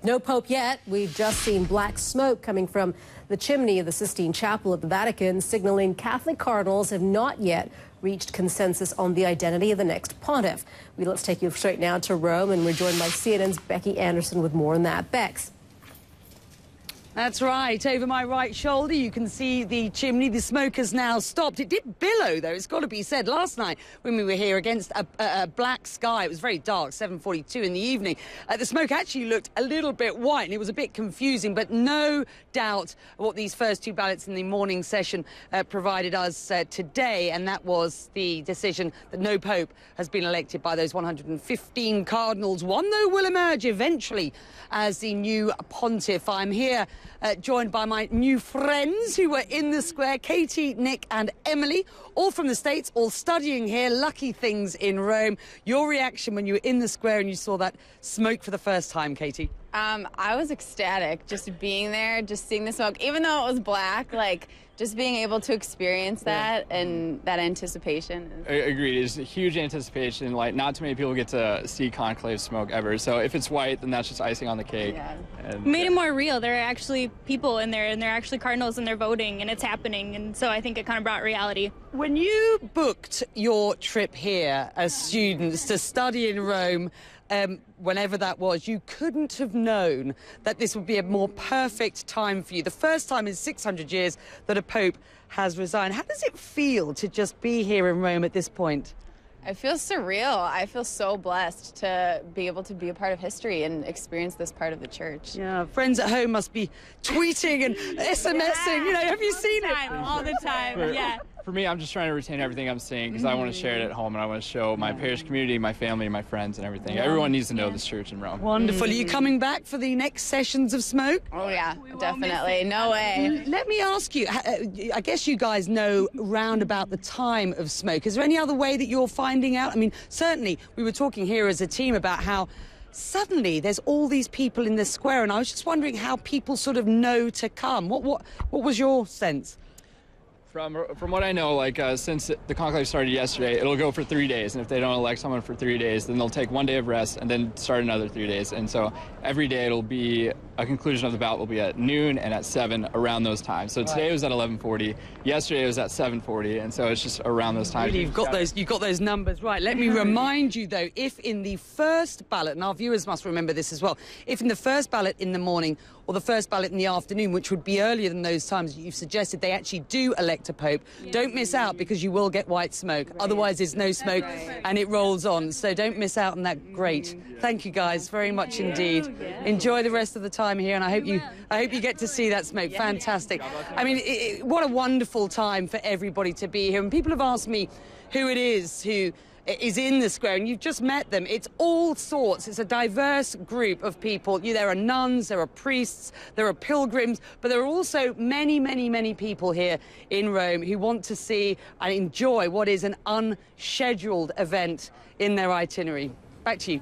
No Pope yet. We've just seen black smoke coming from the chimney of the Sistine Chapel at the Vatican, signaling Catholic cardinals have not yet reached consensus on the identity of the next pontiff. Let's take you straight now to Rome, and we're joined by CNN's Becky Anderson with more on that. Bex. That's right. Over my right shoulder, you can see the chimney. The smoke has now stopped. It did billow, though, it's got to be said. Last night, when we were here against a black sky, it was very dark, 7:42 in the evening. The smoke actually looked a little bit white, and it was a bit confusing, but no doubt what these first two ballots in the morning session provided us today, and that was the decision that no pope has been elected by those 115 cardinals. One, though, will emerge eventually as the new pontiff. I'm here joined by my new friends who were in the square, Katie, Nick and Emily, all from the States, all studying here, lucky things in Rome. Your reaction when you were in the square and you saw that smoke for the first time, Katie? I was ecstatic just being there, just seeing the smoke, even though it was black, like just being able to experience that and that anticipation. Agreed. It's a huge anticipation. Like, not too many people get to see conclave smoke ever. So if it's white, then that's just icing on the cake. Yeah. And, made it more real. There are actually people in there, and they're actually cardinals, and they're voting, and it's happening. And so I think it kind of brought reality. When you booked your trip here as students to study in Rome, whenever that was, you couldn't have known that this would be a more perfect time for you. The first time in 600 years that a pope has resigned. How does it feel to just be here in Rome at this point? I feel surreal. I feel so blessed to be able to be a part of history and experience this part of the church. Yeah, friends at home must be tweeting and SMSing. Yeah. You know, have you seen it? All the time, yeah. For me, I'm just trying to retain everything I'm seeing because I want to share it at home, and I want to show my parish community, my family, my friends, and everything. Everyone needs to know this church in Rome. Wonderful. Are you coming back for the next sessions of smoke? Oh yeah, definitely. No way. Let me ask you, I guess you guys know round about the time of smoke. Is there any other way that you're finding out? I mean, certainly we were talking here as a team about how suddenly there's all these people in the square, and I was just wondering how people sort of know to come. What was your sense? From what I know, like since the conclave started yesterday, it'll go for 3 days, and if they don't elect someone for 3 days, then they'll take 1 day of rest and then start another 3 days. And so every day it'll be a conclusion of the ballot will be at noon and at 7 around those times. So today was at 11:40, yesterday it was at 7:40, and so it's just around those times. Really, you've got those numbers right. Let me remind you though, if in the first ballot, and our viewers must remember this as well, if in the first ballot in the morning or the first ballot in the afternoon, which would be earlier than those times you've suggested, they actually do elect a pope, don't miss out, because you will get white smoke. Otherwise there's no smoke and it rolls on. So don't miss out on that. Great. Thank you guys very much indeed. Enjoy the rest of the time here, and I hope you get to see that smoke. Fantastic. I mean, what a wonderful time for everybody to be here. And people have asked me who it is who is in the square, and you've just met them. It's all sorts. It's a diverse group of people. There are nuns, there are priests, there are pilgrims, but there are also many, many, many people here in Rome who want to see and enjoy what is an unscheduled event in their itinerary. Back to you.